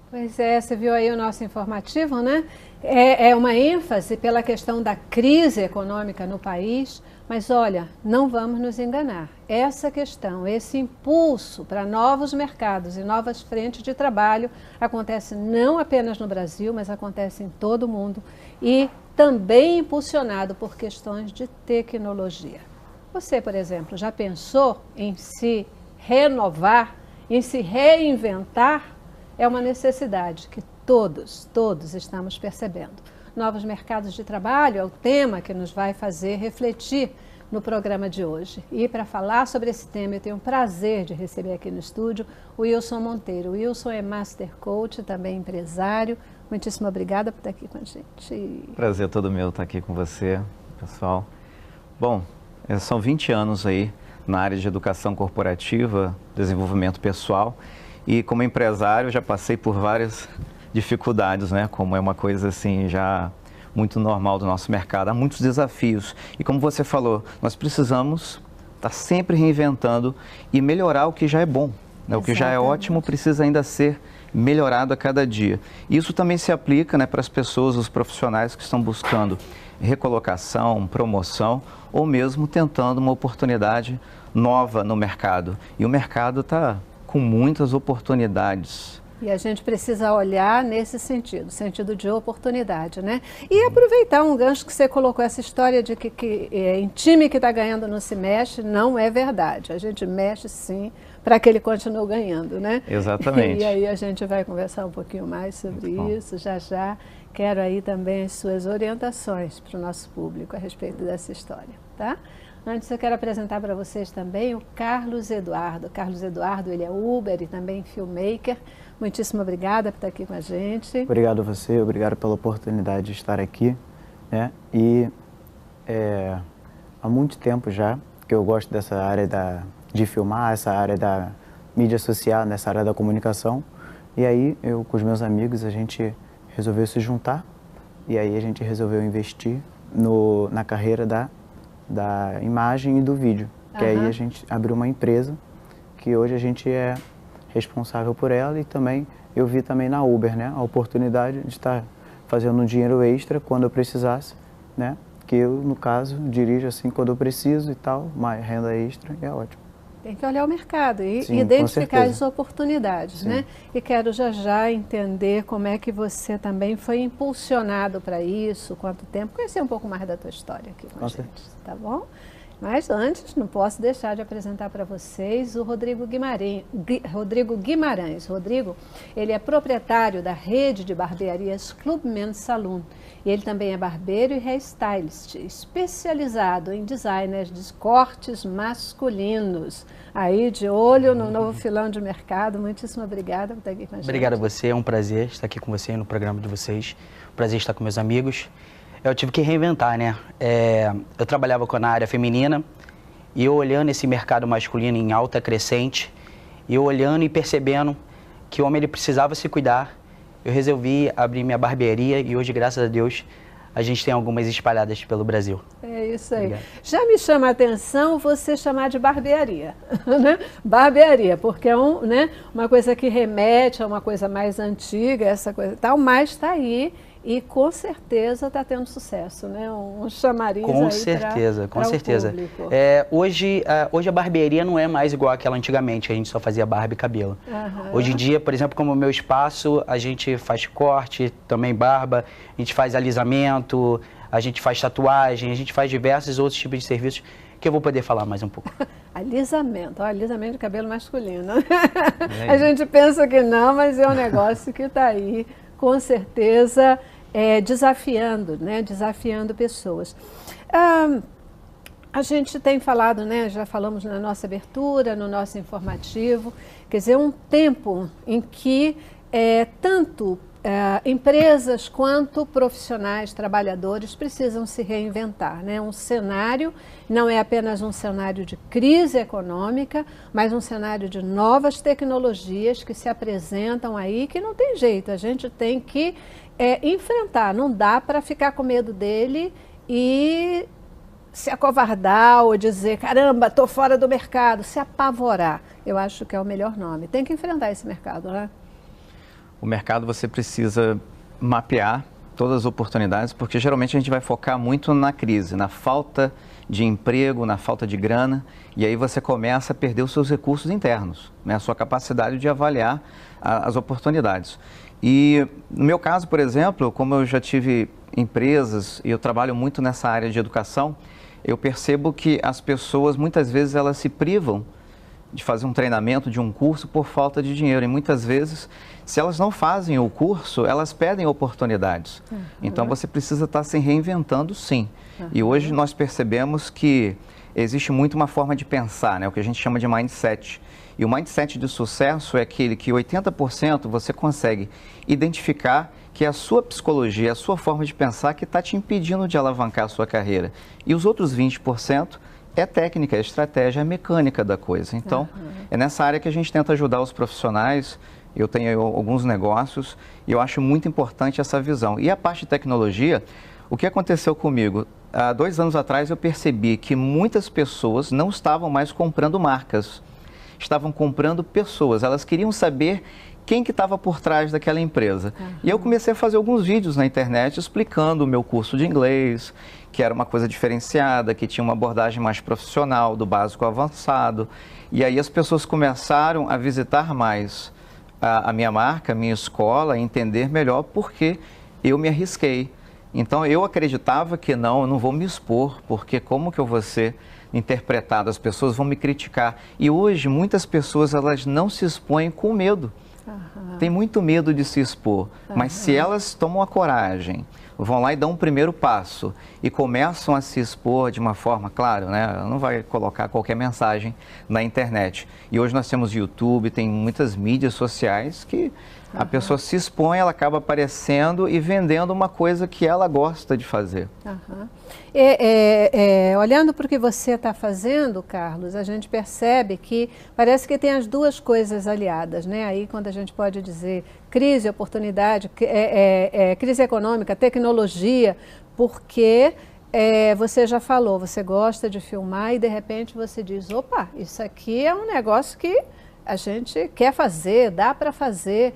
Pois é, você viu aí o nosso informativo, né? É uma ênfase pela questão da crise econômica no país, mas olha, não vamos nos enganar. Essa questão, esse impulso para novos mercados e novas frentes de trabalho acontece não apenas no Brasil, mas acontece em todo o mundo e também impulsionado por questões de tecnologia. Você, por exemplo, já pensou em se renovar, em se reinventar? É uma necessidade que todos estamos percebendo. Novos mercados de trabalho é o tema que nos vai fazer refletir no programa de hoje. E para falar sobre esse tema, eu tenho o prazer de receber aqui no estúdio o Wilson Monteiro. O Wilson é Master Coach, também empresário. Muitíssimo obrigada por estar aqui com a gente. Prazer todo meu estar aqui com você, pessoal. Bom, são 20 anos aí na área de educação corporativa, desenvolvimento pessoal. E como empresário já passei por várias dificuldades, né? Como é uma coisa assim já muito normal do nosso mercado. Há muitos desafios. E como você falou, nós precisamos estar sempre reinventando e melhorar o que já é bom. Né? O que já é ótimo precisa ainda ser melhorado a cada dia. Isso também se aplica, né, para as pessoas, os profissionais que estão buscando recolocação, promoção ou mesmo tentando uma oportunidade nova no mercado. E o mercado está com muitas oportunidades. E a gente precisa olhar nesse sentido, sentido de oportunidade, né? E aproveitar um gancho que você colocou, essa história de que em time que está ganhando não se mexe, não é verdade. A gente mexe sim para que ele continue ganhando, né? Exatamente. E aí a gente vai conversar um pouquinho mais sobre isso, já. Quero aí também as suas orientações para o nosso público a respeito dessa história, tá? Antes eu quero apresentar para vocês também o Carlos Eduardo. Carlos Eduardo, ele é Uber e também filmmaker. Muitíssimo obrigada por estar aqui com a gente. Obrigado a você, obrigado pela oportunidade de estar aqui, né? E há muito tempo já que eu gosto dessa área de filmar, essa área da mídia social, nessa área da comunicação. E aí eu com os meus amigos, a gente resolveu se juntar e aí a gente resolveu investir na carreira da imagem e do vídeo. Que aí a gente abriu uma empresa que hoje a gente é responsável por ela e também eu vi também na Uber, né, a oportunidade de estar fazendo um dinheiro extra quando eu precisasse, né, que eu, no caso, dirijo assim quando eu preciso e tal, uma renda extra e é ótimo. Tem que olhar o mercado e Sim, identificar as oportunidades, né? E quero já entender como é que você também foi impulsionado para isso, quanto tempo, conhecer um pouco mais da tua história aqui com a gente, tá bom? Mas antes, não posso deixar de apresentar para vocês o Rodrigo Guimarães. Rodrigo, ele é proprietário da rede de barbearias Club Men's Saloon. E ele também é barbeiro e hairstylist, especializado em designers de cortes masculinos. Aí, de olho no novo filão de mercado. Muitíssimo obrigada por estar aqui com a gente. Obrigado a você, é um prazer estar aqui com você no programa de vocês. Prazer estar com meus amigos. Eu tive que reinventar, né? Eu trabalhava na área feminina e eu olhando esse mercado masculino em alta crescente, e eu olhando e percebendo que o homem ele precisava se cuidar, eu resolvi abrir minha barbearia e hoje, graças a Deus, a gente tem algumas espalhadas pelo Brasil. É isso aí. Obrigado. Já me chama a atenção você chamar de barbearia, né? Barbearia, porque é uma coisa que remete a uma coisa mais antiga, essa coisa e tal, mas está aí. E com certeza está tendo sucesso, né? Um chamariz com aí certeza, com pra certeza. Hoje a barbearia não é mais igual àquela antigamente, que a gente só fazia barba e cabelo. Hoje em dia, por exemplo, como o meu espaço, a gente faz corte, também barba, a gente faz alisamento, a gente faz tatuagem, a gente faz diversos outros tipos de serviços que eu vou poder falar mais um pouco. Alisamento, alisamento de cabelo masculino. A gente pensa que não, mas é um negócio que está aí, com certeza, desafiando, né? Desafiando pessoas. A gente tem falado, né? Já falamos na nossa abertura, no nosso informativo, quer dizer, um tempo em que tanto empresas quanto profissionais, trabalhadores precisam se reinventar, né? Um cenário não é apenas um cenário de crise econômica, mas um cenário de novas tecnologias que se apresentam aí, que não tem jeito, a gente tem que enfrentar, não dá para ficar com medo dele e se acovardar ou dizer, caramba, estou fora do mercado, se apavorar, eu acho que é o melhor nome. Tem que enfrentar esse mercado, né? o mercado você precisa mapear todas as oportunidades, porque geralmente a gente vai focar muito na crise, na falta de emprego, na falta de grana, e aí você começa a perder os seus recursos internos, né? A sua capacidade de avaliar as oportunidades. E no meu caso, por exemplo, como eu já tive empresas e eu trabalho muito nessa área de educação, eu percebo que as pessoas, muitas vezes, elas se privam de fazer um treinamento, de um curso, por falta de dinheiro. E muitas vezes, se elas não fazem o curso, elas perdem oportunidades. Então, você precisa estar se reinventando, sim. E hoje nós percebemos que existe muito uma forma de pensar, né? O que a gente chama de mindset. E o mindset de sucesso é aquele que 80% você consegue identificar que é a sua psicologia, a sua forma de pensar que está te impedindo de alavancar a sua carreira. E os outros 20% é técnica, é estratégia, é mecânica da coisa. Então, é nessa área que a gente tenta ajudar os profissionais. Eu tenho alguns negócios e eu acho muito importante essa visão. E a parte de tecnologia, o que aconteceu comigo? Há 2 anos atrás eu percebi que muitas pessoas não estavam mais comprando marcas, estavam comprando pessoas. Elas queriam saber quem que estava por trás daquela empresa. E eu comecei a fazer alguns vídeos na internet explicando o meu curso de inglês, que era uma coisa diferenciada, que tinha uma abordagem mais profissional, do básico ao avançado. E aí as pessoas começaram a visitar mais a minha marca, a minha escola, a entender melhor porque eu me arrisquei. Então eu acreditava que não, eu não vou me expor, porque como que eu vou ser interpretado? As pessoas vão me criticar. E hoje muitas pessoas elas não se expõem com medo. Tem muito medo de se expor, mas se elas tomam a coragem, vão lá e dão um primeiro passo e começam a se expor de uma forma, claro, né? Não vai colocar qualquer mensagem na internet. E hoje nós temos YouTube, tem muitas mídias sociais que a pessoa se expõe, ela acaba aparecendo e vendendo uma coisa que ela gosta de fazer. Olhando para o que você está fazendo, Carlos, a gente percebe que parece que tem as duas coisas aliadas, né? Aí quando a gente pode dizer crise, oportunidade, crise econômica, tecnologia, porque você já falou, você gosta de filmar e de repente você diz, opa, isso aqui é um negócio que a gente quer fazer, dá para fazer.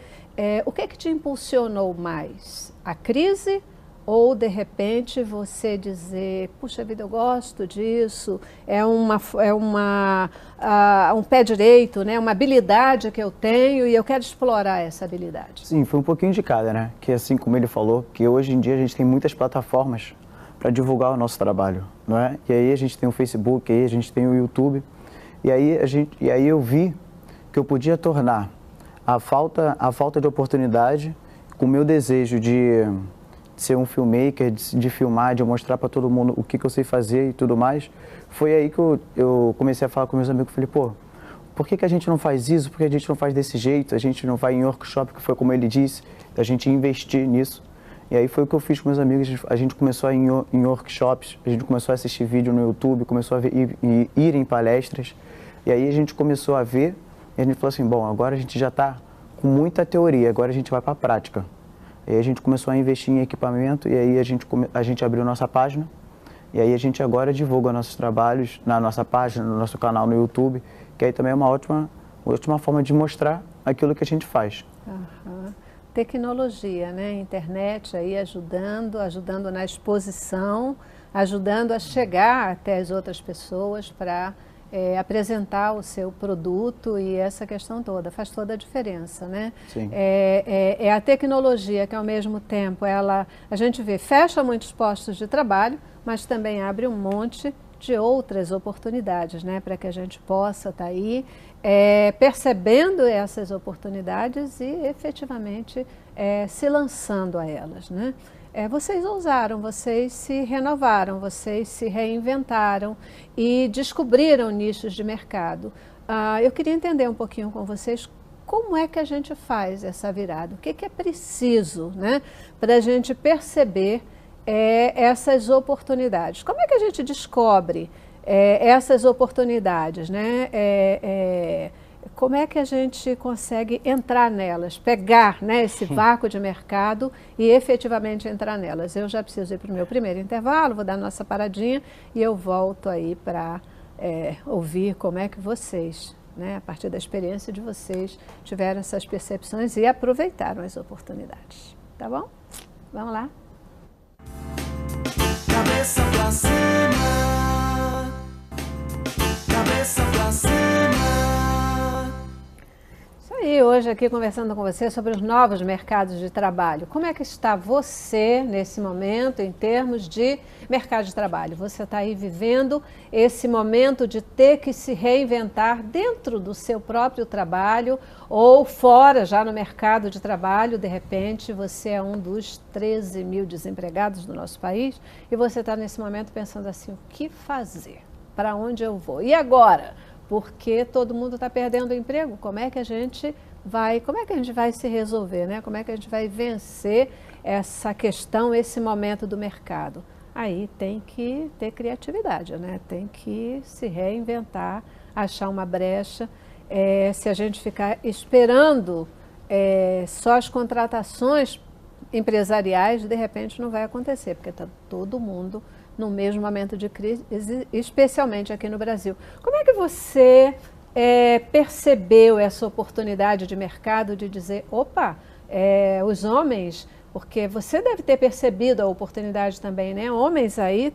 O que te impulsionou mais? A crise ou, de repente, você dizer, puxa vida, eu gosto disso, um pé direito, né? Uma habilidade que eu tenho e eu quero explorar essa habilidade? Sim, foi um pouquinho de cada, né? Que assim como ele falou, que hoje em dia a gente tem muitas plataformas para divulgar o nosso trabalho, não é? E aí a gente tem o Facebook, aí a gente tem o YouTube, e aí eu vi que eu podia tornar a falta de oportunidade com o meu desejo de ser um filmmaker, de filmar, de mostrar para todo mundo o que eu sei fazer e tudo mais. Foi aí que eu comecei a falar com meus amigos, falei, pô, por que a gente não faz isso? Por que a gente não faz desse jeito? A gente não vai em workshop, que foi como ele disse, a gente investir nisso. E aí foi o que eu fiz com meus amigos, a gente começou a ir em workshops, a gente começou a assistir vídeo no YouTube, começou a ir em palestras, e aí a gente começou a ver. E a gente falou assim, bom, agora a gente já está com muita teoria, agora a gente vai para a prática. E aí a gente começou a investir em equipamento e aí a gente abriu nossa página. E aí a gente agora divulga nossos trabalhos na nossa página, no nosso canal no YouTube, que aí também é uma ótima forma de mostrar aquilo que a gente faz. Tecnologia, né? Internet aí ajudando na exposição, ajudando a chegar até as outras pessoas para apresentar o seu produto e essa questão toda, faz toda a diferença, né? Sim. É a tecnologia que ao mesmo tempo a gente vê, fecha muitos postos de trabalho, mas também abre um monte de outras oportunidades, né? Para que a gente possa estar aí percebendo essas oportunidades e efetivamente se lançando a elas, né? Vocês ousaram, vocês se renovaram, vocês se reinventaram e descobriram nichos de mercado. Eu queria entender um pouquinho com vocês como é que a gente faz essa virada, o que é preciso, né, para a gente perceber essas oportunidades. Como é que a gente descobre essas oportunidades, né? Como é que a gente consegue entrar nelas, pegar, né, esse vácuo de mercado e efetivamente entrar nelas? Eu já preciso ir para o meu primeiro intervalo, vou dar nossa paradinha e eu volto aí para ouvir como é que vocês né? A partir da experiência de vocês, tiveram essas percepções e aproveitaram as oportunidades. Tá bom? Vamos lá? Cabeça pra cima, cabeça pra cima. Isso aí, hoje aqui conversando com você sobre os novos mercados de trabalho. Como é que está você nesse momento em termos de mercado de trabalho? Você está aí vivendo esse momento de ter que se reinventar dentro do seu próprio trabalho ou fora, já no mercado de trabalho. De repente você é um dos 13 mil desempregados do nosso país e você está nesse momento pensando assim, o que fazer? Para onde eu vou? E agora? Porque todo mundo está perdendo o emprego. Como é que a gente vai se resolver, né? Como é que a gente vai vencer essa questão, esse momento do mercado? Aí tem que ter criatividade, né? Tem que se reinventar, achar uma brecha. Se a gente ficar esperando só as contratações empresariais, de repente não vai acontecer, porque está todo mundo no mesmo momento de crise, especialmente aqui no Brasil. Como é que você percebeu essa oportunidade de mercado de dizer, opa, os homens, porque você deve ter percebido a oportunidade também, né? Homens aí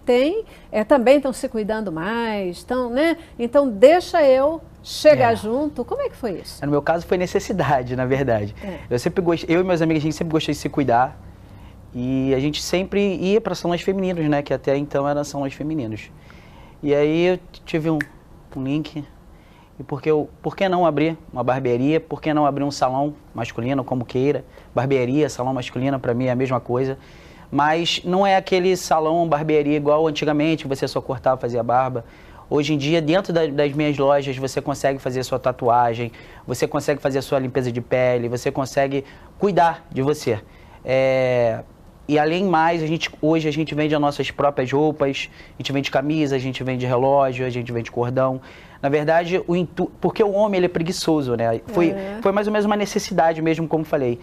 também estão se cuidando mais, né? Então deixa eu chegar junto. Como é que foi isso? No meu caso foi necessidade, na verdade. Eu e meus amigos, a gente sempre gostou de se cuidar. E a gente sempre ia para salões femininos, né? Que até então eram salões femininos. E aí eu tive um link. E por que não abrir uma barbearia? Por que não abrir um salão masculino, como queira? Barbearia, salão masculino, para mim é a mesma coisa. Mas não é aquele salão, barbearia igual antigamente, você só cortava, fazia barba. Hoje em dia, dentro das minhas lojas, você consegue fazer a sua tatuagem, você consegue fazer a sua limpeza de pele, você consegue cuidar de você. E além mais, hoje a gente vende as nossas próprias roupas, a gente vende camisa, a gente vende relógio, a gente vende cordão. Na verdade, porque o homem ele é preguiçoso, né? Foi mais ou menos uma necessidade mesmo, como falei.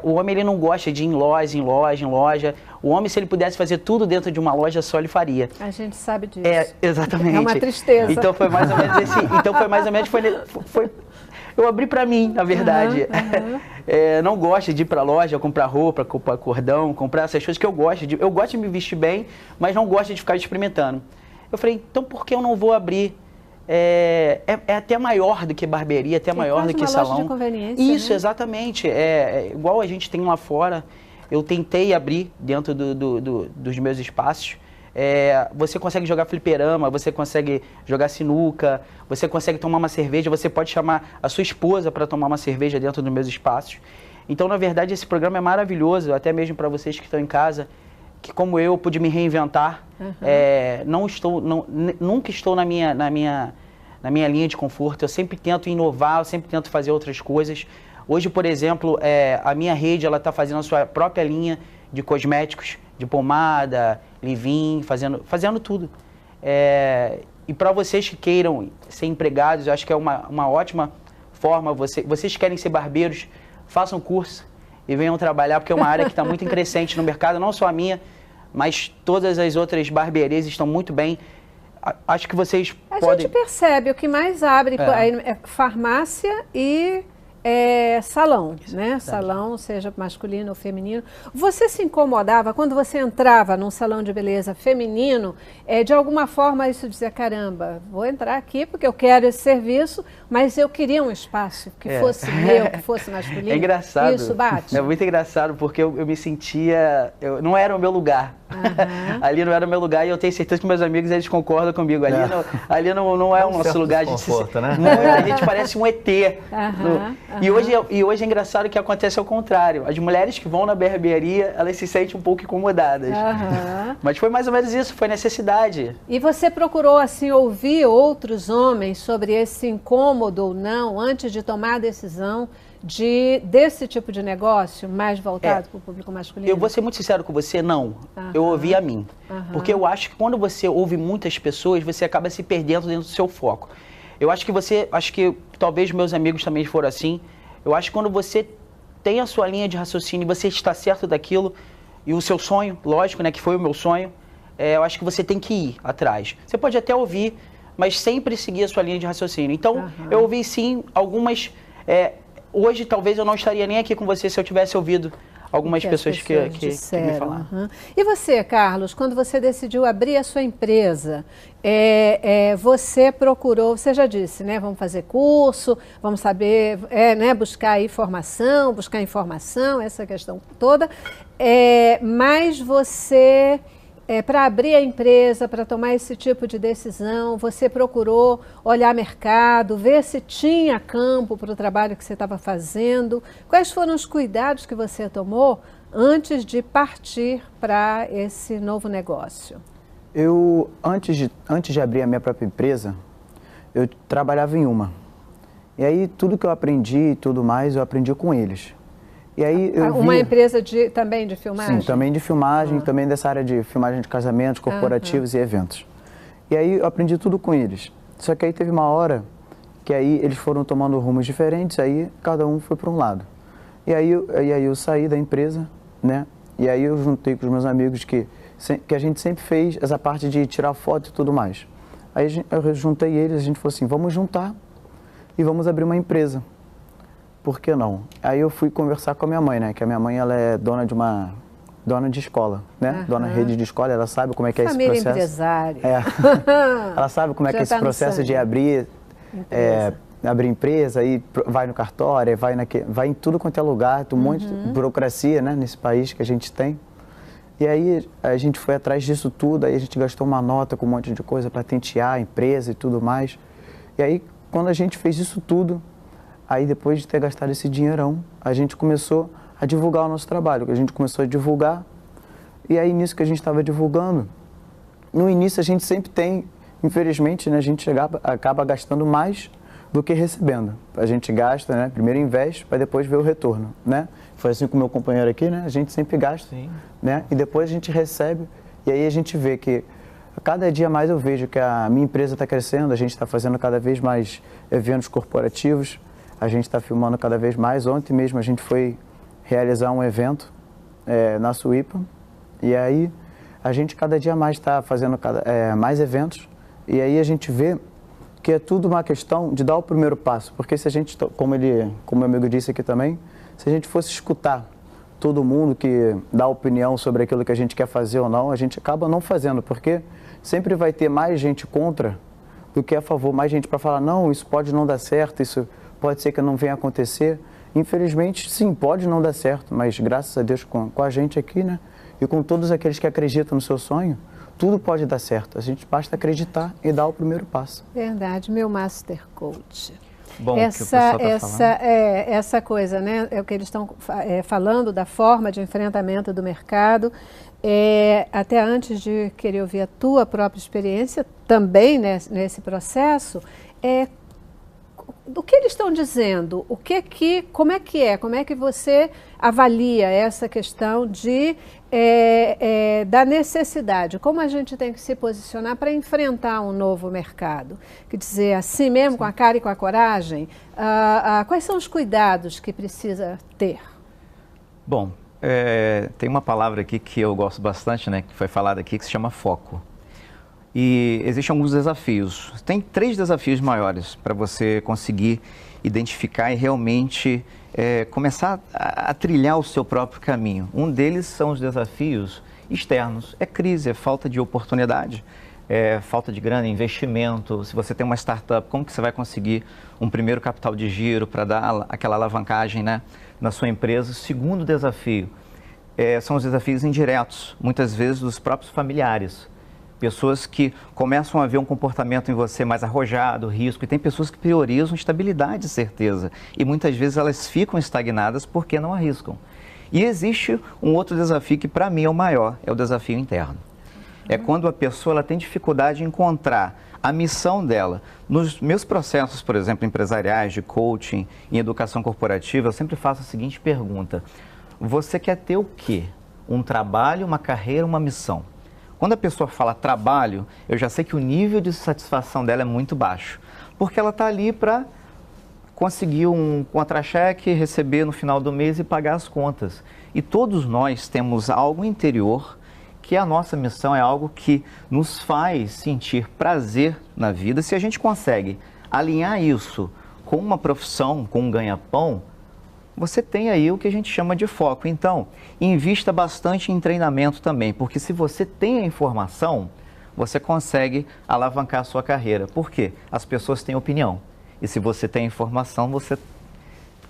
O homem ele não gosta de ir em loja. O homem, se ele pudesse fazer tudo dentro de uma loja só, ele faria. A gente sabe disso. Exatamente. É uma tristeza. Então foi mais ou menos eu abri pra mim, na verdade. Não gosto de ir pra loja, comprar roupa, comprar cordão, comprar essas coisas que eu gosto. Eu gosto de me vestir bem, mas não gosto de ficar experimentando. Eu falei, então por que eu não vou abrir? É até maior do que barbearia, até maior do que salão. Loja de conveniência, isso, né? Exatamente. Igual a gente tem lá fora. Eu tentei abrir dentro dos meus espaços. Você consegue jogar fliperama, você consegue jogar sinuca, você consegue tomar uma cerveja, você pode chamar a sua esposa para tomar uma cerveja dentro dos meus espaços. Então, na verdade, esse programa é maravilhoso, até mesmo para vocês que estão em casa, que como eu pude me reinventar, nunca estou na minha linha de conforto, eu sempre tento inovar, eu sempre tento fazer outras coisas. Hoje, por exemplo, a minha rede está fazendo a sua própria linha de cosméticos, de pomada, leave-in, fazendo tudo. E para vocês que queiram ser empregados, eu acho que é uma ótima forma. Vocês que querem ser barbeiros, façam curso e venham trabalhar, porque é uma área que está muito em crescente no mercado, não só a minha, mas todas as outras barbearias estão muito bem. Acho que vocês podem... A gente percebe, o que mais abre é farmácia e salão, né? Salão, seja masculino ou feminino. Você se incomodava quando você entrava num salão de beleza feminino? De alguma forma isso dizia, caramba, vou entrar aqui porque eu quero esse serviço, mas eu queria um espaço que fosse meu, que fosse masculino. É engraçado. Isso bate? É muito engraçado porque eu me sentia... não era o meu lugar. Ali não era o meu lugar e eu tenho certeza que meus amigos eles concordam comigo. Ali não é o nosso lugar. Né? A gente parece um ET. E hoje é engraçado que acontece ao contrário. As mulheres que vão na barbearia, elas se sentem um pouco incomodadas. Mas foi mais ou menos isso, foi necessidade. E você procurou assim ouvir outros homens sobre esse incômodo ou não, antes de tomar a decisão desse tipo de negócio mais voltado para o público masculino? Eu vou ser muito sincero com você, não. Eu ouvi a mim. Porque eu acho que quando você ouve muitas pessoas, você acaba se perdendo dentro do seu foco. Eu acho que talvez meus amigos também foram assim. Eu acho que quando você tem a sua linha de raciocínio e você está certo daquilo, e o seu sonho, lógico, né, que foi o meu sonho, eu acho que você tem que ir atrás. Você pode até ouvir, mas sempre seguir a sua linha de raciocínio. Então, eu ouvi sim algumas... hoje, talvez eu não estaria nem aqui com você se eu tivesse ouvido algumas pessoas que me falaram. E você, Carlos, quando você decidiu abrir a sua empresa, você procurou, você já disse, né? Vamos fazer curso, vamos saber, né, buscar informação, essa questão toda. Mas você, para abrir a empresa, para tomar esse tipo de decisão, você procurou olhar mercado, ver se tinha campo para o trabalho que você estava fazendo. Quais foram os cuidados que você tomou antes de partir para esse novo negócio? Eu, antes de abrir a minha própria empresa, eu trabalhava em uma. E aí, tudo que eu aprendi e tudo mais, eu aprendi com eles. E aí uma empresa também de filmagem? Sim, também de filmagem, também dessa área de filmagem de casamentos, corporativos e eventos. E aí eu aprendi tudo com eles. Só que aí teve uma hora que aí eles foram tomando rumos diferentes, aí cada um foi para um lado. E aí eu saí da empresa, né? E aí eu juntei com os meus amigos que a gente sempre fez essa parte de tirar foto e tudo mais. Aí eu juntei eles, a gente falou assim, vamos juntar e vamos abrir uma empresa. Por que não? Aí eu fui conversar com a minha mãe, né? Que a minha mãe, ela é dona de escola, né? Dona de rede de escola, ela sabe como é que é esse processo. Família empresária. Ela sabe como é que é esse processo de abrir empresa, aí vai no cartório, vai em tudo quanto é lugar, tem um monte de burocracia, né? Nesse país que a gente tem. E aí a gente foi atrás disso tudo, aí a gente gastou uma nota com um monte de coisa para tentear a empresa e tudo mais. E aí, quando a gente fez isso tudo, aí depois de ter gastado esse dinheirão, a gente começou a divulgar o nosso trabalho, que a gente começou a divulgar, e aí nisso que a gente estava divulgando, no início a gente sempre tem, infelizmente, né, a gente acaba gastando mais do que recebendo. A gente gasta, né, primeiro investe, para depois ver o retorno, né? Foi assim com o meu companheiro aqui, né? A gente sempre gasta, né? E depois a gente recebe, e aí a gente vê que cada dia mais eu vejo que a minha empresa está crescendo, a gente está fazendo cada vez mais eventos corporativos, a gente está filmando cada vez mais. Ontem mesmo a gente foi realizar um evento na Suípa. E aí a gente cada dia mais está fazendo mais eventos. E aí a gente vê que é tudo uma questão de dar o primeiro passo. Porque se a gente, como meu amigo disse aqui também, se a gente fosse escutar todo mundo que dá opinião sobre aquilo que a gente quer fazer ou não, a gente acaba não fazendo. Porque sempre vai ter mais gente contra do que a favor. Mais gente para falar, não, isso pode não dar certo, isso pode ser que não venha acontecer. Infelizmente, sim, pode não dar certo, mas graças a Deus com a gente aqui, né? E com todos aqueles que acreditam no seu sonho, tudo pode dar certo. A gente basta acreditar e dar o primeiro passo. Verdade, meu Master Coach. Bom, essa coisa, né? É o que eles estão falando da forma de enfrentamento do mercado. Até antes de querer ouvir a tua própria experiência, também nesse processo, do que eles estão dizendo? Como é que você avalia essa questão da necessidade? Como a gente tem que se posicionar para enfrentar um novo mercado? Quer dizer, assim mesmo, com a cara e com a coragem, quais são os cuidados que precisa ter? Bom, tem uma palavra aqui que eu gosto bastante, né, que foi falada aqui, que se chama foco. E existem alguns desafios. Tem 3 desafios maiores para você conseguir identificar e realmente começar a trilhar o seu próprio caminho. Um deles são os desafios externos. É crise, é falta de oportunidade, falta de grana, investimento. Se você tem uma startup, como que você vai conseguir um primeiro capital de giro para dar aquela alavancagem, né, na sua empresa? O segundo desafio são os desafios indiretos, muitas vezes dos próprios familiares. Pessoas que começam a ver um comportamento em você mais arrojado, risco, e tem pessoas que priorizam estabilidade e certeza. E muitas vezes elas ficam estagnadas porque não arriscam. E existe um outro desafio que para mim é o maior, é o desafio interno. É quando a pessoa ela tem dificuldade em encontrar a missão dela. Nos meus processos, por exemplo, empresariais, de coaching, em educação corporativa, eu sempre faço a seguinte pergunta: você quer ter o quê? Um trabalho, uma carreira, uma missão? Quando a pessoa fala trabalho, eu já sei que o nível de satisfação dela é muito baixo, porque ela está ali para conseguir um contra-cheque, receber no final do mês e pagar as contas. E todos nós temos algo interior que a nossa missão é algo que nos faz sentir prazer na vida. Se a gente consegue alinhar isso com uma profissão, com um ganha-pão, você tem aí o que a gente chama de foco. Então, invista bastante em treinamento também, porque se você tem a informação, você consegue alavancar a sua carreira. Por quê? As pessoas têm opinião. E se você tem informação, você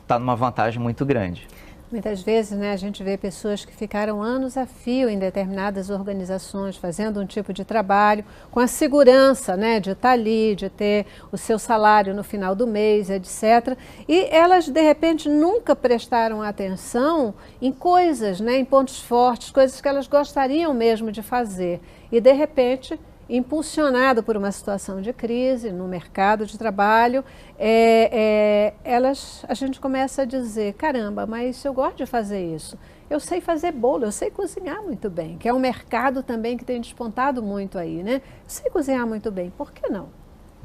está numa vantagem muito grande. Muitas vezes, né, a gente vê pessoas que ficaram anos a fio em determinadas organizações, fazendo um tipo de trabalho, com a segurança, né, de estar ali, de ter o seu salário no final do mês, etc. E elas, de repente, nunca prestaram atenção em coisas, né, em pontos fortes, coisas que elas gostariam mesmo de fazer. E, de repente, impulsionado por uma situação de crise no mercado de trabalho, a gente começa a dizer, caramba, mas eu gosto de fazer isso. Eu sei fazer bolo, eu sei cozinhar muito bem, que é um mercado também que tem despontado muito aí, né? Eu sei cozinhar muito bem, por que não?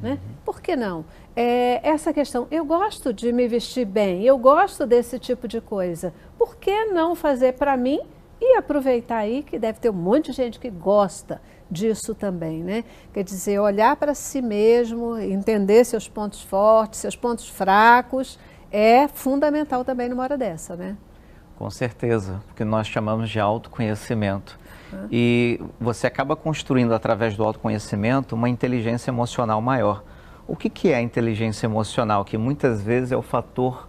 Né? Por que não? Essa questão, eu gosto de me vestir bem, eu gosto desse tipo de coisa, por que não fazer para mim e aproveitar aí que deve ter um monte de gente que gosta disso também, né? Quer dizer, olhar para si mesmo, entender seus pontos fortes, seus pontos fracos, é fundamental também numa hora dessa, né? Com certeza, porque nós chamamos de autoconhecimento. E você acaba construindo, através do autoconhecimento, uma inteligência emocional maior. O que é a inteligência emocional? Que muitas vezes é o fator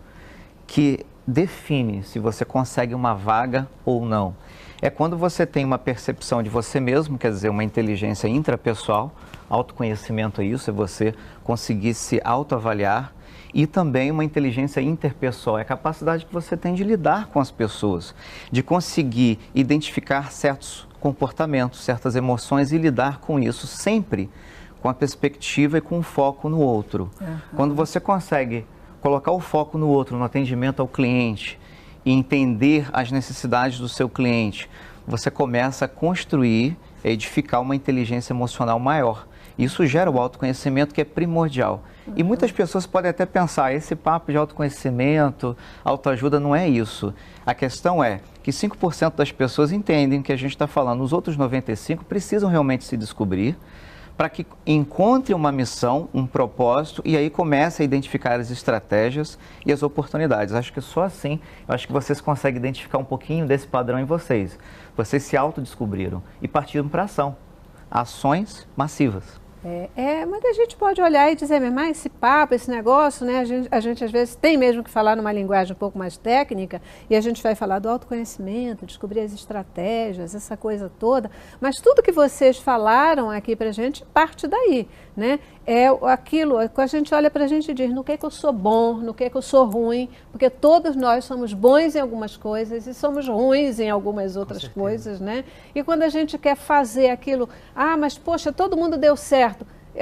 que define se você consegue uma vaga ou não. É quando você tem uma percepção de você mesmo, quer dizer, uma inteligência intrapessoal, autoconhecimento é isso, é você conseguir se autoavaliar, e também uma inteligência interpessoal, é a capacidade que você tem de lidar com as pessoas, de conseguir identificar certos comportamentos, certas emoções e lidar com isso sempre com a perspectiva e com o foco no outro. Quando você consegue colocar o foco no outro, no atendimento ao cliente, e entender as necessidades do seu cliente, você começa a construir, a edificar uma inteligência emocional maior. Isso gera o autoconhecimento, que é primordial. E muitas pessoas podem até pensar, esse papo de autoconhecimento, autoajuda, não é isso. A questão é que 5% das pessoas entendem o que a gente está falando, os outros 95% precisam realmente se descobrir, para que encontre uma missão, um propósito, e aí comece a identificar as estratégias e as oportunidades. Acho que só assim, eu acho que vocês conseguem identificar um pouquinho desse padrão em vocês. Vocês se autodescobriram e partiram para ação. Ações massivas. Muita gente pode olhar e dizer, mas esse papo, esse negócio, né? A gente às vezes tem mesmo que falar numa linguagem um pouco mais técnica, e a gente vai falar do autoconhecimento, descobrir as estratégias, essa coisa toda, mas tudo que vocês falaram aqui pra gente parte daí, né? É aquilo que a gente olha pra gente e diz, no que eu sou bom, no que eu sou ruim, porque todos nós somos bons em algumas coisas e somos ruins em algumas outras coisas, né? E quando a gente quer fazer aquilo, mas poxa, todo mundo deu certo.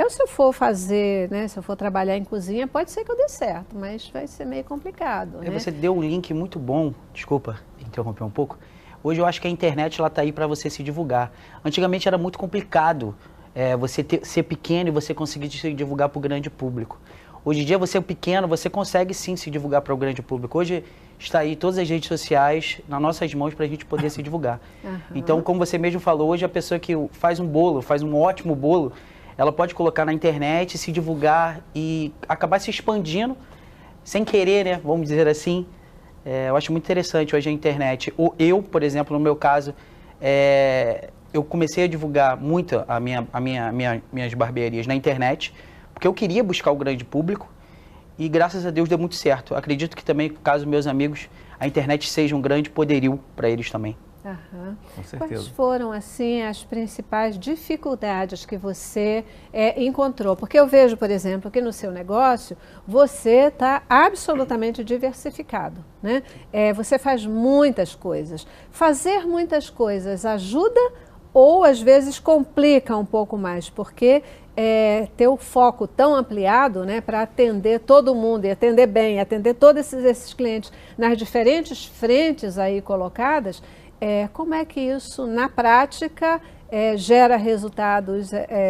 Se eu for fazer, né, se eu for trabalhar em cozinha, pode ser que eu dê certo, mas vai ser meio complicado, né? Você deu um link muito bom, desculpa interromper um pouco. Hoje eu acho que a internet está aí para você se divulgar. Antigamente era muito complicado você ser pequeno e você conseguir se divulgar para o grande público. Hoje em dia você é pequeno, você consegue sim se divulgar para o grande público. Hoje está aí todas as redes sociais nas nossas mãos para a gente poder se divulgar. Então, como você mesmo falou, hoje a pessoa que faz um bolo, faz um ótimo bolo, ela pode colocar na internet, se divulgar e acabar se expandindo sem querer, né? Vamos dizer assim. Eu acho muito interessante hoje a internet. Eu, por exemplo, no meu caso, eu comecei a divulgar muito minhas barbearias na internet, porque eu queria buscar o grande público e graças a Deus deu muito certo. Acredito que também, caso meus amigos, a internet seja um grande poderio para eles também. Com certeza. Quais foram, assim, as principais dificuldades que você encontrou? Porque eu vejo, por exemplo, que no seu negócio você está absolutamente diversificado, né? Você faz muitas coisas. Fazer muitas coisas ajuda ou, às vezes, complica um pouco mais, porque ter o foco tão ampliado, né, para atender todo mundo e atender bem, atender todos esses clientes nas diferentes frentes aí colocadas, como é que isso, na prática, gera resultados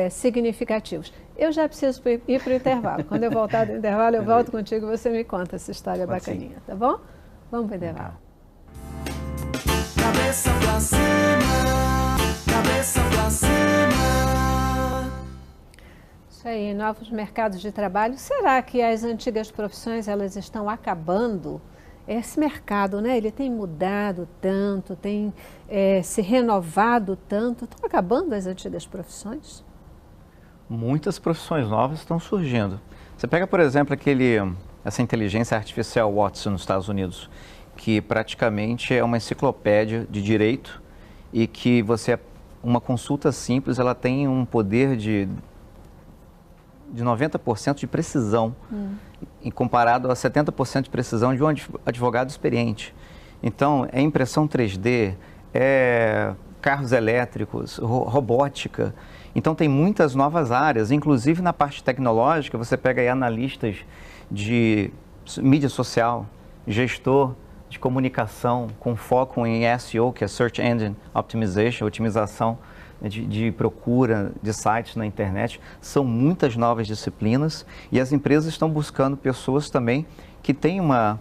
significativos? Eu já preciso ir para o intervalo. Quando eu voltar do intervalo, eu volto contigo e você me conta essa história bacaninha, tá bom? Vamos para o intervalo. Cabeça pra cima, Isso aí, novos mercados de trabalho. Será que as antigas profissões elas estão acabando? Esse mercado, né, ele tem mudado tanto, tem se renovado tanto. Estão acabando as antigas profissões? Muitas profissões novas estão surgindo. Você pega, por exemplo, essa inteligência artificial Watson nos Estados Unidos, que praticamente é uma enciclopédia de direito e que uma consulta simples, ela tem um poder de 90% de precisão, em comparado a 70% de precisão de um advogado experiente. Então, é impressão 3D, é carros elétricos, robótica. Então, tem muitas novas áreas, inclusive na parte tecnológica, você pega aí analistas de mídia social, gestor de comunicação com foco em SEO, que é Search Engine Optimization, otimização de procura de sites na internet. São muitas novas disciplinas e as empresas estão buscando pessoas também que têm uma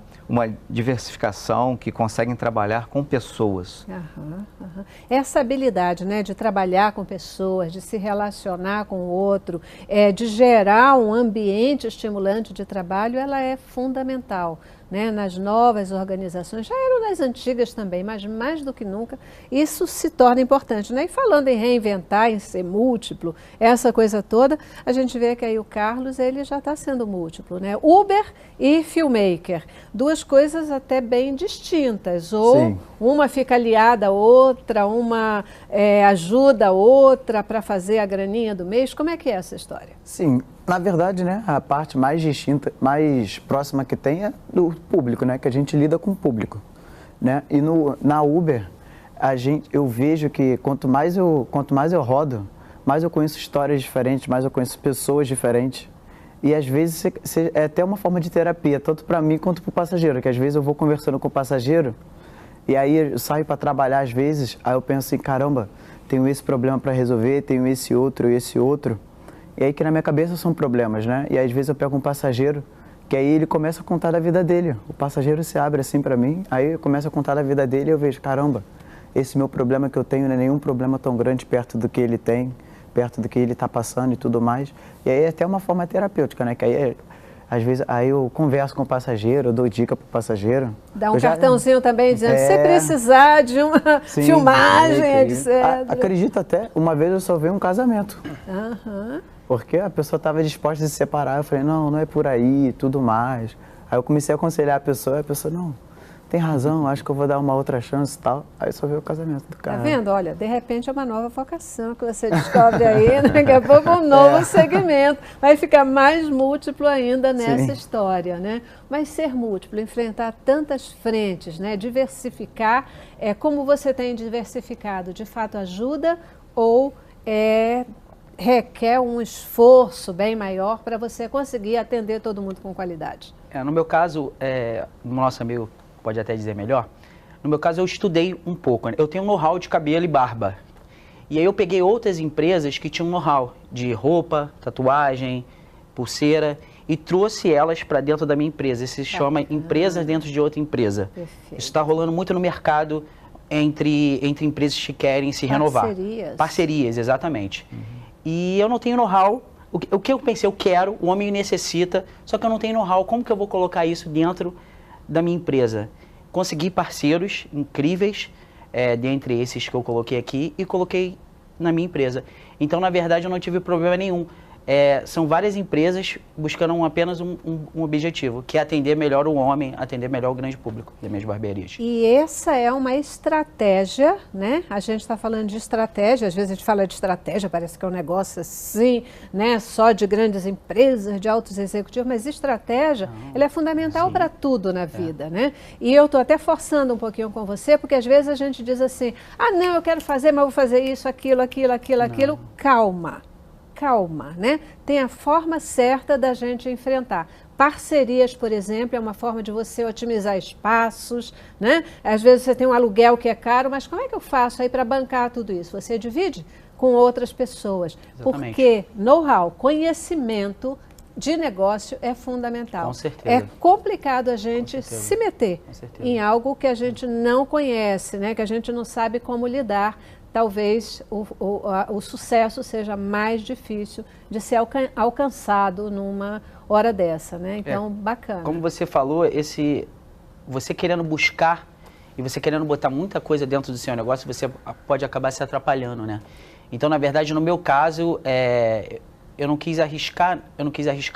diversificação, que conseguem trabalhar com pessoas. Essa habilidade, né, de trabalhar com pessoas, de se relacionar com o outro, de gerar um ambiente estimulante de trabalho, ela é fundamental, né, nas novas organizações. Já eram nas antigas também, mas mais do que nunca isso se torna importante, né? E falando em reinventar, em ser múltiplo, essa coisa toda, a gente vê que aí o Carlos, ele já está sendo múltiplo, né? Uber e filmmaker, duas coisas até bem distintas, ou sim, uma fica aliada à outra, uma ajuda a outra para fazer a graninha do mês. Como é que é essa história? Sim, na verdade, né, a parte mais distinta, mais próxima que tem é do público, né, que a gente lida com o público, né? E na Uber, eu vejo que quanto mais eu rodo, mais eu conheço histórias diferentes, mais eu conheço pessoas diferentes. E às vezes é até uma forma de terapia, tanto para mim quanto para o passageiro, que às vezes eu vou conversando com o passageiro e aí eu saio para trabalhar às vezes, aí eu penso assim, caramba, tenho esse problema para resolver, tenho esse outro. E aí que na minha cabeça são problemas, né? E aí, às vezes eu pego um passageiro, que aí ele começa a contar da vida dele. O passageiro se abre assim para mim, aí eu começo a contar da vida dele e eu vejo, caramba, esse meu problema que eu tenho não é nenhum problema tão grande perto do que ele tem, perto do que ele está passando e tudo mais. E aí é até uma forma terapêutica, né? Que aí, às vezes, aí eu converso com o passageiro, eu dou dica para o passageiro. Dá um cartãozinho também dizendo, se precisar de uma filmagem, etc. Acredito até, uma vez eu salvei um casamento. Porque a pessoa estava disposta a se separar, eu falei, não é por aí e tudo mais. Aí eu comecei a aconselhar a pessoa não, tem razão, acho que eu vou dar uma outra chance e tal. Aí só veio o casamento do cara. Tá vendo? Olha, de repente é uma nova vocação que você descobre aí, daqui a pouco um novo segmento. Vai ficar mais múltiplo ainda nessa história, né? Mas ser múltiplo, enfrentar tantas frentes, né? Diversificar, como você tem diversificado, de fato ajuda ou requer um esforço bem maior para você conseguir atender todo mundo com qualidade? No meu caso, o nosso amigo pode até dizer melhor, no meu caso eu estudei um pouco, né? Eu tenho know-how de cabelo e barba, e aí eu peguei outras empresas que tinham know-how de roupa, tatuagem, pulseira, e trouxe elas para dentro da minha empresa. Isso se chama empresas dentro de outra empresa. Perfeito. Isso está rolando muito no mercado entre empresas que querem se renovar. Parcerias, exatamente. E eu não tenho know-how. O que eu pensei, eu quero, o homem necessita, só que eu não tenho know-how. Como que eu vou colocar isso dentro da minha empresa? Consegui parceiros incríveis, dentre esses que eu coloquei aqui, e coloquei na minha empresa. Então, na verdade, eu não tive problema nenhum. São várias empresas buscando apenas um objetivo, que é atender melhor o homem, atender melhor o grande público das minhas barbearias. E essa é uma estratégia, né? A gente está falando de estratégia, às vezes a gente fala de estratégia, parece que é um negócio assim, né? Só de grandes empresas, de altos executivos, mas estratégia, ela é fundamental para tudo na vida, né? E eu estou até forçando um pouquinho com você, porque às vezes a gente diz assim, não, eu quero fazer, mas vou fazer isso, aquilo. Calma, né? Tem a forma certa da gente enfrentar. Parcerias, por exemplo, é uma forma de você otimizar espaços, né? Às vezes você tem um aluguel que é caro, mas como é que eu faço aí para bancar tudo isso? Você divide com outras pessoas. Exatamente. Porque know-how, conhecimento de negócio é fundamental. Com certeza. É complicado a gente se meter em algo que a gente não conhece, né? Que a gente não sabe como lidar. talvez o sucesso seja mais difícil de ser alcançado numa hora dessa, né? Então, bacana. Como você falou, você querendo buscar e você querendo botar muita coisa dentro do seu negócio, você pode acabar se atrapalhando, né? Então, na verdade, no meu caso, eu não quis arriscar,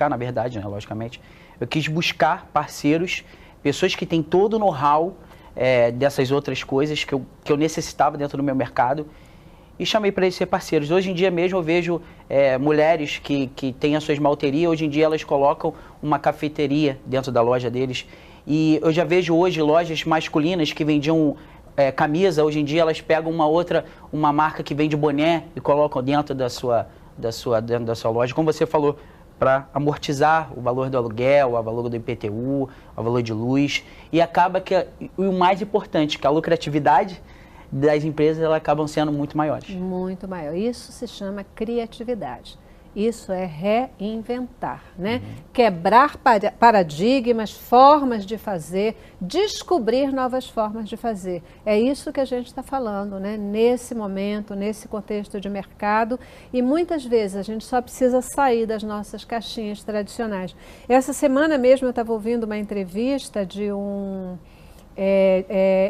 na verdade, né, logicamente. Eu quis buscar parceiros, pessoas que têm todo o know-how dessas outras coisas que eu necessitava dentro do meu mercado e chamei para eles ser parceiros. Hoje em dia mesmo eu vejo mulheres que têm a sua esmalteria, hoje em dia elas colocam uma cafeteria dentro da loja deles. E eu já vejo hoje lojas masculinas que vendiam camisa, hoje em dia elas pegam uma marca que vende boné e colocam dentro da sua loja, como você falou, para amortizar o valor do aluguel, o valor do IPTU, o valor de luz. E acaba o mais importante, que a lucratividade das empresas, elas acabam sendo muito maiores. Muito maior. Isso se chama criatividade. Isso é reinventar, né? Quebrar paradigmas, formas de fazer, descobrir novas formas de fazer. É isso que a gente está falando, né? Nesse momento, nesse contexto de mercado. E muitas vezes a gente só precisa sair das nossas caixinhas tradicionais. Essa semana mesmo eu estava ouvindo uma entrevista de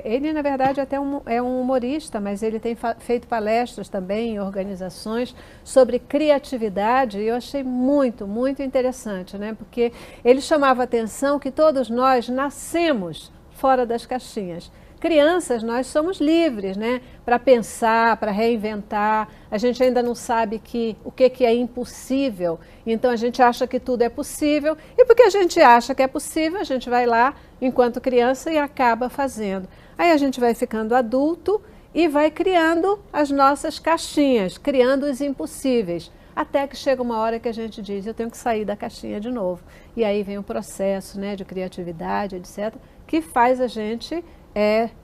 ele, na verdade, até é um humorista, mas ele tem feito palestras também em organizações sobre criatividade e eu achei muito, muito interessante, né? Porque ele chamava a atenção que todos nós nascemos fora das caixinhas. Crianças, nós somos livres, né? Para pensar, para reinventar. A gente ainda não sabe o que é impossível, então a gente acha que tudo é possível e porque a gente acha que é possível, a gente vai lá enquanto criança e acaba fazendo. Aí a gente vai ficando adulto e vai criando as nossas caixinhas, criando os impossíveis, até que chega uma hora que a gente diz, eu tenho que sair da caixinha de novo. E aí vem o processo, né, de criatividade, etc., que faz a gente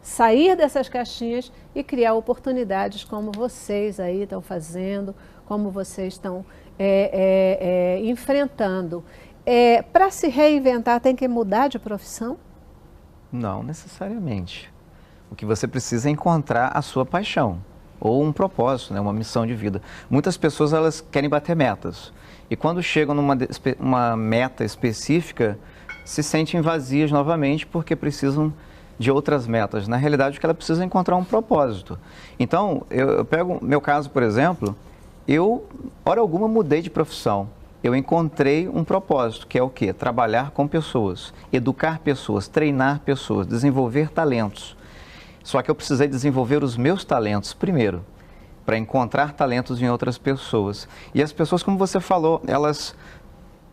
sair dessas caixinhas e criar oportunidades como vocês aí estão fazendo, como vocês estão enfrentando. Para se reinventar, tem que mudar de profissão? Não necessariamente. O que você precisa é encontrar a sua paixão ou um propósito, né, uma missão de vida. Muitas pessoas elas querem bater metas e quando chegam numa meta específica, se sentem vazias novamente porque precisam de outras metas. Na realidade, o que ela precisa é encontrar um propósito. Então, eu pego meu caso, por exemplo, hora alguma, mudei de profissão. Eu encontrei um propósito, que é o quê? Trabalhar com pessoas, educar pessoas, treinar pessoas, desenvolver talentos. Só que eu precisei desenvolver os meus talentos primeiro, para encontrar talentos em outras pessoas. E as pessoas, como você falou, elas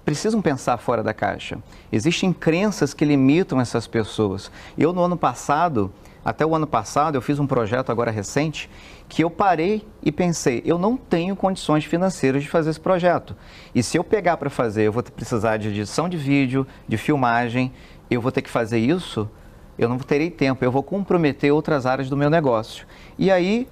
precisam pensar fora da caixa. Existem crenças que limitam essas pessoas. Eu, no ano passado, até o ano passado, eu fiz um projeto agora recente, que eu parei e pensei, eu não tenho condições financeiras de fazer esse projeto. E se eu pegar para fazer, eu vou precisar de edição de vídeo, de filmagem, eu vou ter que fazer isso, eu não terei tempo, eu vou comprometer outras áreas do meu negócio. E aí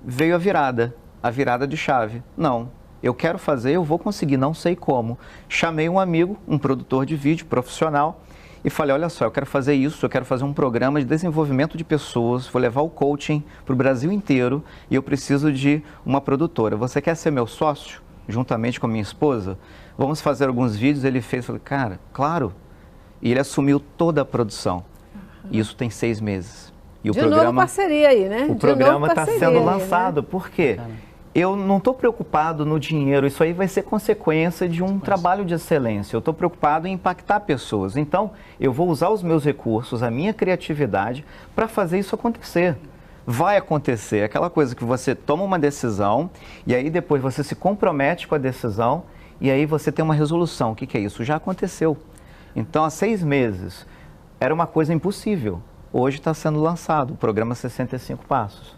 veio a virada de chave. Não. Eu quero fazer, eu vou conseguir, não sei como. Chamei um amigo, um produtor de vídeo profissional e falei, olha só, eu quero fazer isso, eu quero fazer um programa de desenvolvimento de pessoas, vou levar o coaching para o Brasil inteiro e eu preciso de uma produtora. Você quer ser meu sócio, juntamente com a minha esposa? Vamos fazer alguns vídeos. Ele fez, falei, cara, claro. E ele assumiu toda a produção. Isso tem 6 meses. E de novo parceria aí, né? O programa está sendo lançado, né? Por quê? Eu não estou preocupado no dinheiro, isso aí vai ser consequência de um trabalho de excelência. Eu estou preocupado em impactar pessoas. Então, eu vou usar os meus recursos, a minha criatividade, para fazer isso acontecer. Vai acontecer. Aquela coisa que você toma uma decisão e aí depois você se compromete com a decisão e aí você tem uma resolução. O que é isso? Já aconteceu. Então, há 6 meses, era uma coisa impossível. Hoje está sendo lançado o programa 65 Passos.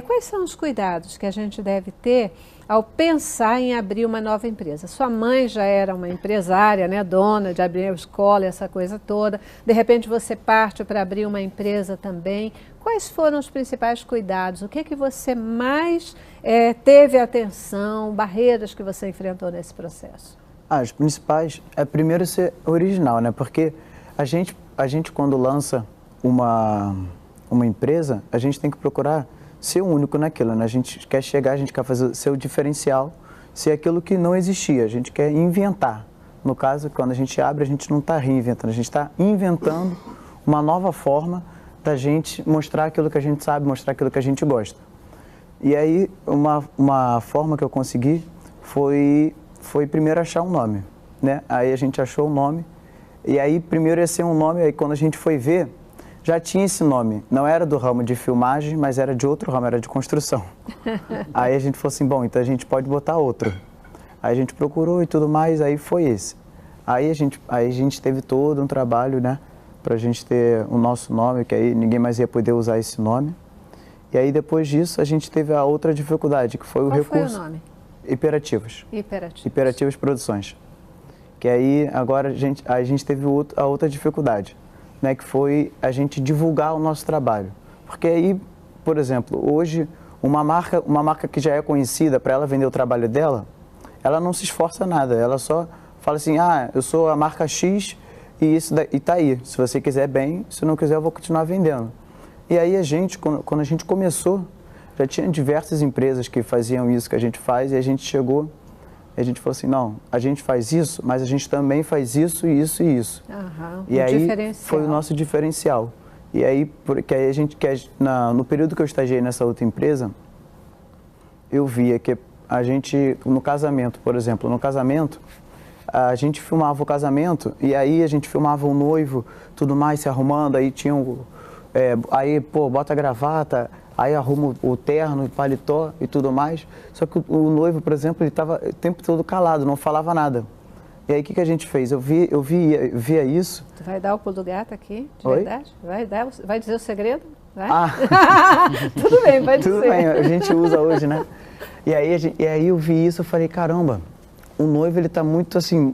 Quais são os cuidados que a gente deve ter ao pensar em abrir uma nova empresa? Sua mãe já era uma empresária, né, dona de abrir a escola, essa coisa toda. De repente você parte para abrir uma empresa também. Quais foram os principais cuidados? O que você mais teve atenção, barreiras que você enfrentou nesse processo? As principais é primeiro ser original, né? Porque a gente quando lança uma uma empresa, a gente tem que procurar ser o único naquilo, né? A gente quer chegar, a gente quer fazer ser o diferencial, ser aquilo que não existia, a gente quer inventar. No caso, quando a gente abre, a gente não está reinventando, a gente está inventando uma nova forma da gente mostrar aquilo que a gente sabe, mostrar aquilo que a gente gosta. E aí, uma forma que eu consegui foi primeiro achar um nome, né? Aí a gente achou o nome, e aí primeiro ia ser um nome, aí quando a gente foi ver, já tinha esse nome. Não era do ramo de filmagem, mas era de outro ramo, era de construção. Aí a gente falou assim, bom, então a gente pode botar outro. Aí a gente procurou e tudo mais, aí foi esse. Aí a gente teve todo um trabalho, né, pra gente ter o nosso nome, que aí ninguém mais ia poder usar esse nome. E aí depois disso a gente teve a outra dificuldade, que foi o recurso... Qual foi o nome? Hiperativos. Hiperativos Produções. Que aí agora a gente teve a outra dificuldade, né, que foi a gente divulgar o nosso trabalho. Porque aí, por exemplo, hoje uma marca que já é conhecida, para ela vender o trabalho dela, ela não se esforça nada, ela só fala assim, eu sou a marca X e tá aí, se você quiser bem, se não quiser eu vou continuar vendendo. E aí a gente, quando a gente começou, já tinha diversas empresas que faziam isso que a gente faz, e a gente chegou, e a gente falou assim, não, a gente faz isso, mas a gente também faz isso, isso e isso. E aí foi o nosso diferencial. E aí, porque aí a gente, no período que eu estagiei nessa outra empresa, eu via que a gente, no casamento, por exemplo, a gente filmava o casamento, e aí a gente filmava o noivo, tudo mais, se arrumando, aí tinha aí, bota a gravata, aí arruma o terno, o paletó e tudo mais. Só que o noivo, por exemplo, ele estava o tempo todo calado, não falava nada. E aí o que a gente fez? Eu via isso. Tu vai dar o pulo do gato aqui, de Oi? verdade? Vai dizer o segredo? Vai? Tudo bem, pode dizer. Tudo bem, a gente usa hoje, né? E aí eu vi isso, eu falei, caramba, o noivo ele tá muito assim,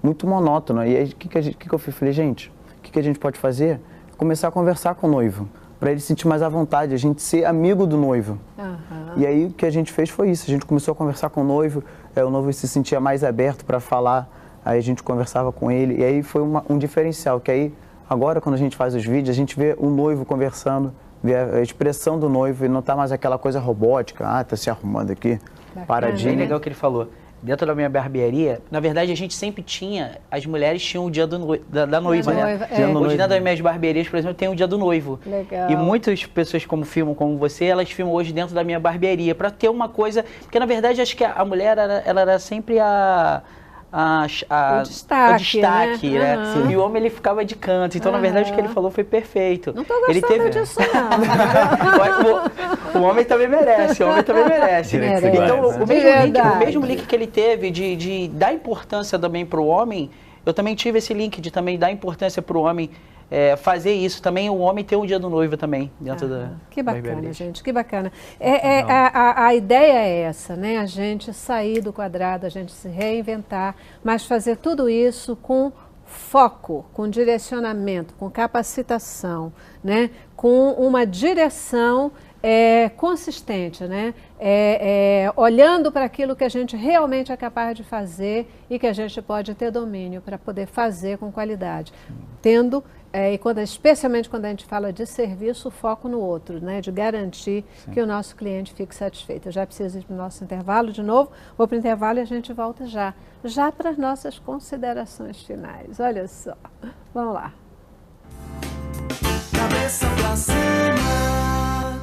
muito monótono. E aí o que eu fiz? Falei, gente, o que a gente pode fazer? Começar a conversar com o noivo, para ele se sentir mais à vontade, a gente ser amigo do noivo. E aí o que a gente fez foi isso, a gente começou a conversar com o noivo se sentia mais aberto para falar, aí a gente conversava com ele, e aí foi um diferencial, que aí agora quando a gente faz os vídeos, a gente vê o noivo conversando, vê a expressão do noivo, e não tá mais aquela coisa robótica, tá se arrumando aqui, paradinho. Bem legal o que ele falou. Dentro da minha barbearia, na verdade a gente sempre as mulheres tinham o dia da noiva, né? Hoje dentro das minhas barbearias, por exemplo, tem o dia do noivo. Legal. E muitas pessoas filmam como você, elas filmam hoje dentro da minha barbearia, para ter uma coisa, porque na verdade acho que a mulher, ela era sempre o destaque, né? E o homem ele ficava de canto, então na verdade o que ele falou foi perfeito. Não tô gostando disso não. O homem também merece, Então o mesmo link que ele teve de dar importância também para o homem, eu também tive esse link de também dar importância para o homem fazer isso também, o homem ter o dia do noivo também dentro da que bacana, gente, que bacana. A ideia é essa, né? A gente sair do quadrado, a gente se reinventar, mas fazer tudo isso com foco, com direcionamento, com capacitação, né? Com uma direção consistente, né? Olhando para aquilo que a gente realmente é capaz de fazer e que a gente pode ter domínio para poder fazer com qualidade, tendo especialmente quando a gente fala de serviço, o foco no outro, né? De garantir que o nosso cliente fique satisfeito. Eu já preciso ir para o nosso intervalo de novo, vou para o intervalo e a gente volta já para as nossas considerações finais. Olha só, vamos lá. Cabeça pra cima.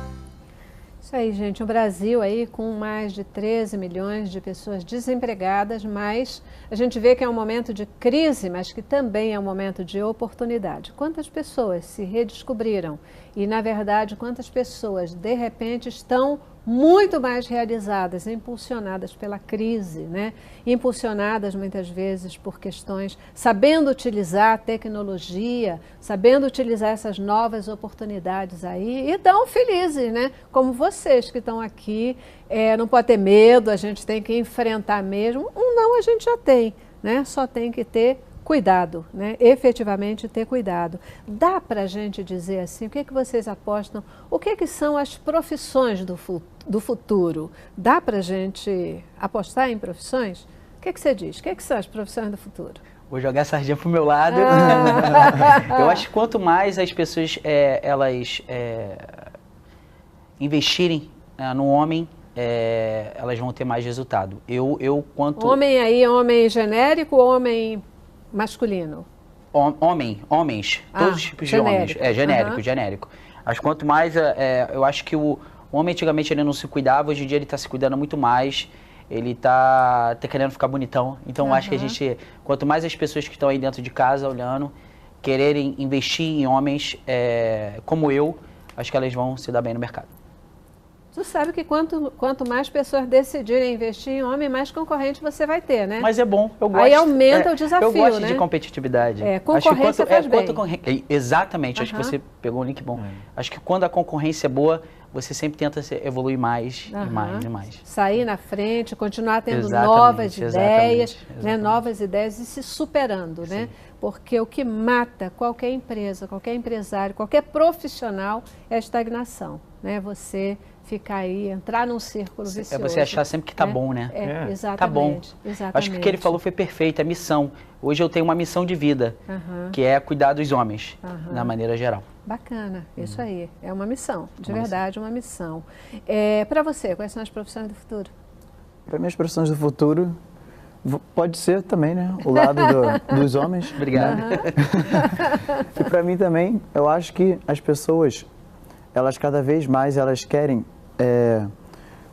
Isso aí, gente, o Brasil aí com mais de 13 milhões de pessoas desempregadas, mas a gente vê que é um momento de crise, mas que também é um momento de oportunidade. Quantas pessoas se redescobriram e, na verdade, quantas pessoas, de repente, estão muito mais realizadas, impulsionadas pela crise, né? Impulsionadas muitas vezes por questões, sabendo utilizar a tecnologia, sabendo utilizar essas novas oportunidades aí e tão felizes, né? Como vocês que estão aqui, não pode ter medo, a gente tem que enfrentar mesmo. Um não a gente já tem, né? Só tem que ter cuidado, né? Efetivamente ter cuidado. Dá para a gente dizer assim, o que vocês apostam, o que são as profissões do futuro? Dá para a gente apostar em profissões? O que você diz? O que são as profissões do futuro? Vou jogar a sardinha pro meu lado. Eu acho que quanto mais as pessoas elas investirem no homem, elas vão ter mais resultado. Homem aí, homem genérico ou homem masculino? Homens, todos os tipos genérico. de homens. Genérico, genérico. Acho que quanto mais, eu acho que o homem antigamente ele não se cuidava, hoje em dia ele está se cuidando muito mais. Ele tá querendo ficar bonitão. Então, acho que quanto mais as pessoas que estão aí dentro de casa olhando, quererem investir em homens como eu, acho que elas vão se dar bem no mercado. Tu sabe que quanto mais pessoas decidirem investir em homem, mais concorrente você vai ter, né? Mas é bom, eu gosto. Aí aumenta o desafio, eu gosto né? de competitividade. Concorrência faz bem. Exatamente, acho que você pegou um link bom. Acho que quando a concorrência é boa, você sempre tenta evoluir mais e mais e mais. Sair na frente, continuar tendo novas ideias, né? Novas ideias e se superando, né? Porque o que mata qualquer empresa, qualquer empresário, qualquer profissional é a estagnação, né? Você ficar aí, entrar num círculo vicioso. É você achar sempre que tá bom, né? Exatamente. Tá bom. Exatamente. Acho que o que ele falou foi perfeito, é missão. Hoje eu tenho uma missão de vida, que é cuidar dos homens, na maneira geral. Bacana, isso aí. É uma missão, de verdade, uma missão. Para você, quais são as profissões do futuro? Para mim, as profissões do futuro pode ser também, né? O lado dos homens. Obrigado. E para mim também, eu acho que as pessoas, elas cada vez mais elas querem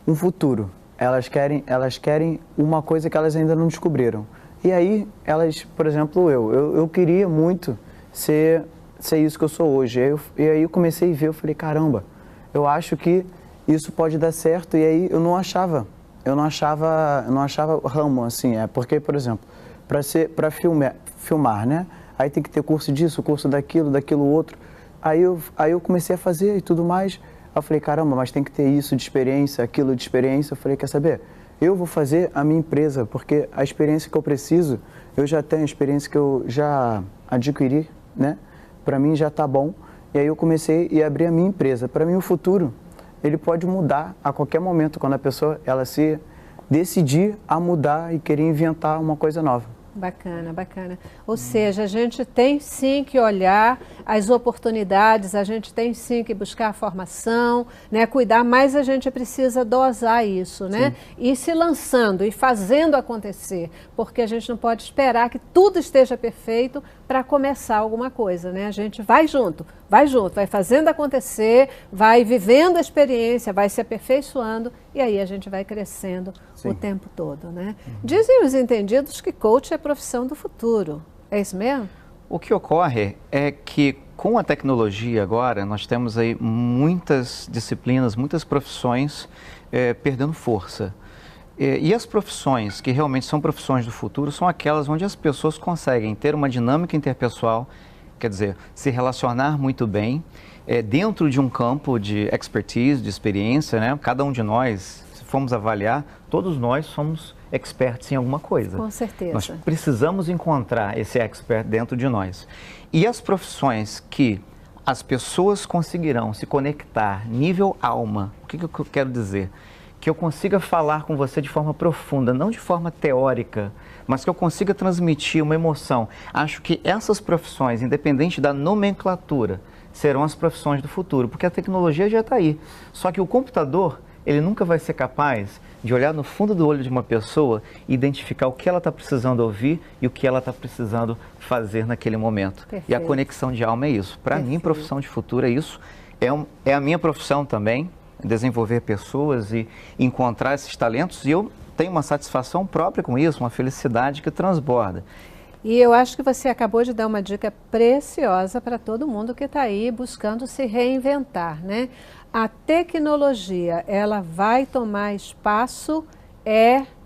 um futuro. Elas querem uma coisa que elas ainda não descobriram. E aí, elas, por exemplo, eu queria muito ser isso que eu sou hoje. E aí eu comecei a ver, eu falei, caramba, eu acho que isso pode dar certo. E aí eu não achava ramo, assim, porque, por exemplo, para filmar, né? Aí tem que ter curso disso, curso daquilo outro. Aí eu comecei a fazer e tudo mais. Eu falei, caramba, mas tem que ter isso de experiência, aquilo de experiência. Eu falei, quer saber? Eu vou fazer a minha empresa, porque a experiência que eu preciso, eu já tenho a experiência que eu já adquiri, né? Para mim já tá bom. E aí eu comecei a abrir a minha empresa. Para mim o futuro, ele pode mudar a qualquer momento, quando a pessoa ela se decidir a mudar e querer inventar uma coisa nova. Bacana, bacana. Ou seja, a gente tem sim que olhar as oportunidades, a gente tem sim que buscar a formação, né, cuidar, mas a gente precisa dosar isso, né? E se lançando e fazendo acontecer, porque a gente não pode esperar que tudo esteja perfeito para começar alguma coisa, né? A gente vai junto, vai fazendo acontecer, vai vivendo a experiência, vai se aperfeiçoando e aí a gente vai crescendo o tempo todo, né? Dizem os entendidos que coach é a profissão do futuro. É isso mesmo? O que ocorre é que com a tecnologia agora, nós temos aí muitas disciplinas, muitas profissões perdendo força. E as profissões que realmente são profissões do futuro são aquelas onde as pessoas conseguem ter uma dinâmica interpessoal, quer dizer, se relacionar muito bem, dentro de um campo de expertise, de experiência, né? Cada um de nós, se formos avaliar, todos nós somos experts em alguma coisa. Com certeza. Nós precisamos encontrar esse expert dentro de nós. E as profissões que as pessoas conseguirão se conectar nível alma, o que eu quero dizer? Que eu consiga falar com você de forma profunda, não de forma teórica, mas que eu consiga transmitir uma emoção. Acho que essas profissões, independente da nomenclatura, serão as profissões do futuro, porque a tecnologia já está aí. Só que o computador, ele nunca vai ser capaz de olhar no fundo do olho de uma pessoa e identificar o que ela está precisando ouvir e o que ela está precisando fazer naquele momento. Perfeito. E a conexão de alma é isso. Para mim, profissão de futuro é isso. É a minha profissão também, desenvolver pessoas e encontrar esses talentos. E eu tenho uma satisfação própria com isso, uma felicidade que transborda. E eu acho que você acabou de dar uma dica preciosa para todo mundo que está aí buscando se reinventar, né? A tecnologia, ela vai tomar espaço,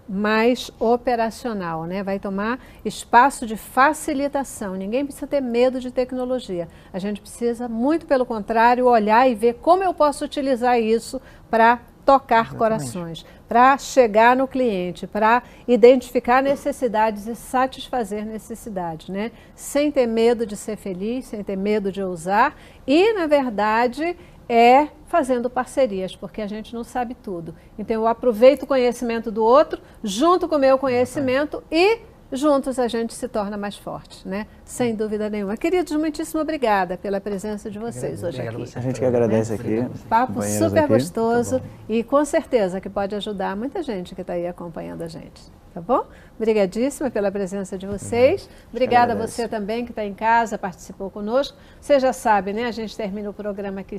mais operacional, né? Vai tomar espaço de facilitação. Ninguém precisa ter medo de tecnologia. A gente precisa, muito pelo contrário, olhar e ver como eu posso utilizar isso para tocar corações, para chegar no cliente, para identificar necessidades e satisfazer necessidades, né? Sem ter medo de ser feliz, sem ter medo de ousar e, na verdade, fazendo parcerias, porque a gente não sabe tudo. Então, eu aproveito o conhecimento do outro, junto com o meu conhecimento e juntos a gente se torna mais forte, né? Sem dúvida nenhuma. Queridos, muitíssimo obrigada pela presença de vocês hoje aqui. A gente que agradece aqui. Papo companheiros super aqui. gostoso e com certeza que pode ajudar muita gente que está aí acompanhando a gente. Tá bom? Obrigadíssima pela presença de vocês. Obrigada a você também que está em casa, participou conosco. Você já sabe, né? A gente termina o programa aqui